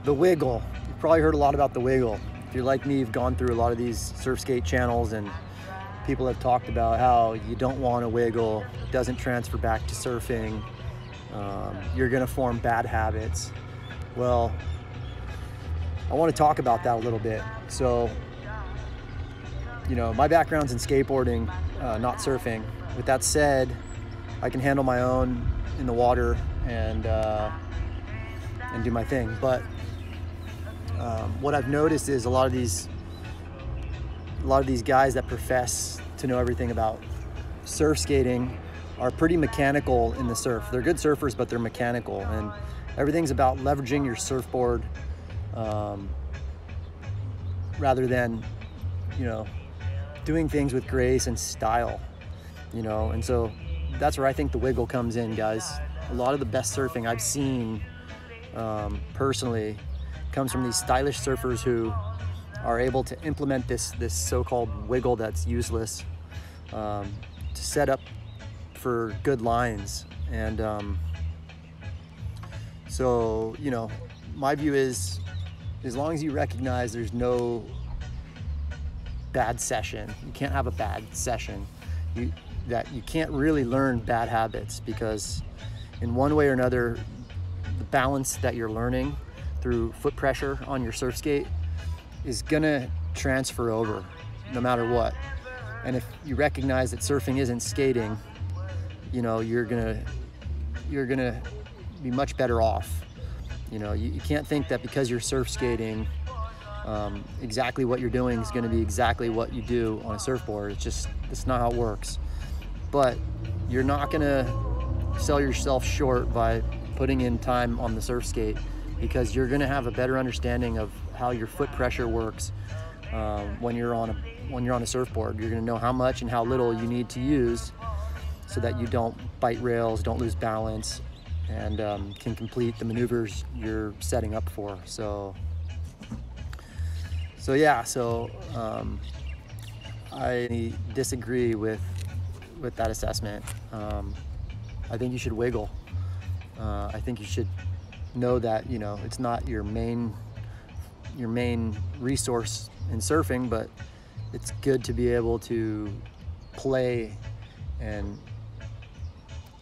the wiggle. You've probably heard a lot about the wiggle. If you're like me, you've gone through a lot of these SurfSkate channels and people have talked about how you don't want to wiggle, it doesn't transfer back to surfing, you're gonna form bad habits. Well, I want to talk about that a little bit. So, you know, my background's in skateboarding, not surfing. With that said, I can handle my own in the water and do my thing. But what I've noticed is a lot of these guys that profess to know everything about surf skating are pretty mechanical in the surf. They're good surfers, but they're mechanical, and everything's about leveraging your surfboard rather than, you know, doing things with grace and style, you know. And so that's where I think the wiggle comes in, guys. A lot of the best surfing I've seen personally comes from these stylish surfers who are able to implement this so-called wiggle that's useless to set up for good lines. And so, you know, my view is, as long as you recognize there's no bad session, you can't have a bad session, that you can't really learn bad habits, because in one way or another, the balance that you're learning through foot pressure on your surf skate is gonna transfer over no matter what. And if you recognize that surfing isn't skating, you know, you're gonna be much better off. You know, you can't think that because you're surf skating, exactly what you're doing is gonna be exactly what you do on a surfboard. It's not how it works. But you're not gonna sell yourself short by putting in time on the surf skate, because you're gonna have a better understanding of how your foot pressure works when you're on a surfboard. You're gonna know how much and how little you need to use so that you don't bite rails, don't lose balance, and can complete the maneuvers you're setting up for. So yeah, I disagree with that assessment. I think you should wiggle. I think you should know that, you know, it's not your main resource in surfing, but it's good to be able to play and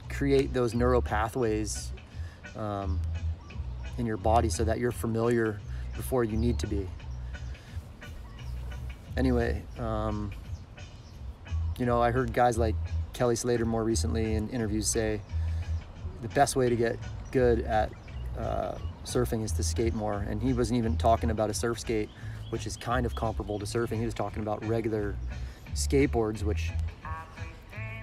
create those neural pathways in your body so that you're familiar before you need to be. Anyway, you know, I heard guys like Kelly Slater more recently in interviews say the best way to get good at surfing is to skate more. And he wasn't even talking about a surf skate, which is kind of comparable to surfing. He was talking about regular skateboards, which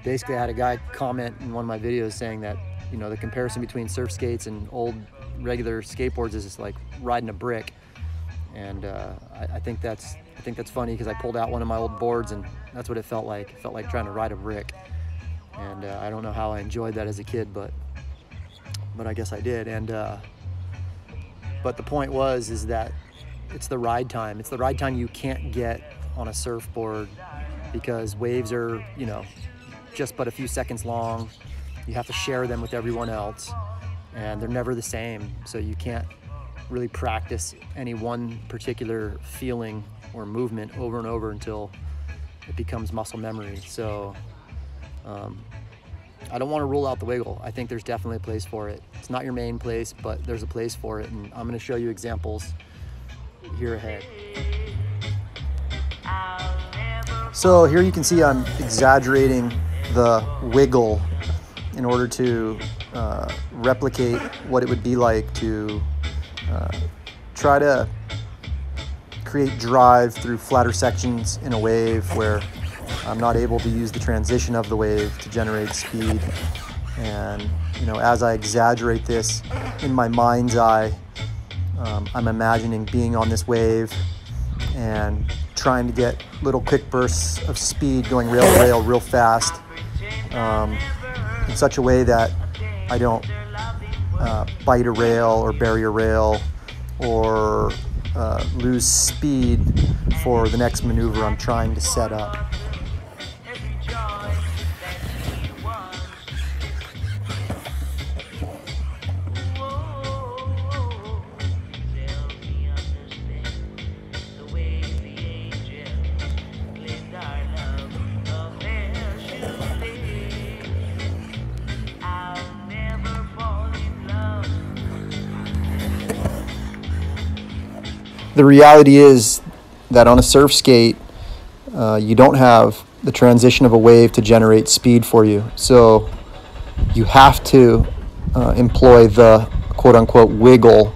basically I had a guy comment in one of my videos saying that, you know, the comparison between surf skates and old regular skateboards is just like riding a brick. And I think that's funny, because I pulled out one of my old boards and that's what it felt like. It felt like trying to ride a brick. And I don't know how I enjoyed that as a kid, but I guess I did. And but the point is that it's the ride time. It's the ride time you can't get on a surfboard, because waves are, you know, just but a few seconds long. You have to share them with everyone else, and they're never the same. So you can't really practice any one particular feeling or movement over and over until it becomes muscle memory. So I don't want to rule out the wiggle. I think there's definitely a place for it. It's not your main place, but there's a place for it, and I'm going to show you examples here ahead. So here you can see I'm exaggerating the wiggle in order to replicate what it would be like to try to create drive through flatter sections in a wave where I'm not able to use the transition of the wave to generate speed. And, you know, as I exaggerate this in my mind's eye, I'm imagining being on this wave and trying to get little quick bursts of speed going rail to rail real fast, in such a way that I don't bite a rail or bury a rail or lose speed for the next maneuver I'm trying to set up. the reality is that on a surf skate, you don't have the transition of a wave to generate speed for you. So you have to employ the quote-unquote wiggle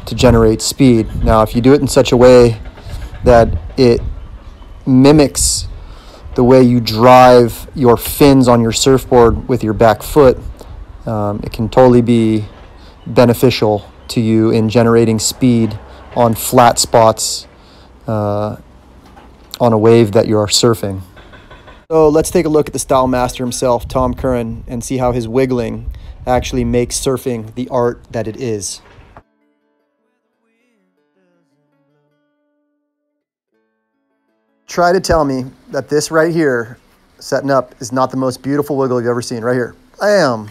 to generate speed. Now, if you do it in such a way that it mimics the way you drive your fins on your surfboard with your back foot, it can totally be beneficial to you in generating speed on flat spots on a wave that you are surfing. So let's take a look at the style master himself, Tom Curran, and see how his wiggling actually makes surfing the art that it is. Try to tell me that this right here, setting up, is not the most beautiful wiggle you've ever seen. Right here. Bam!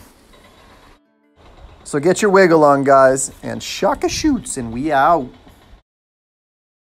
So get your wiggle on, guys, and shaka shoots, and we out.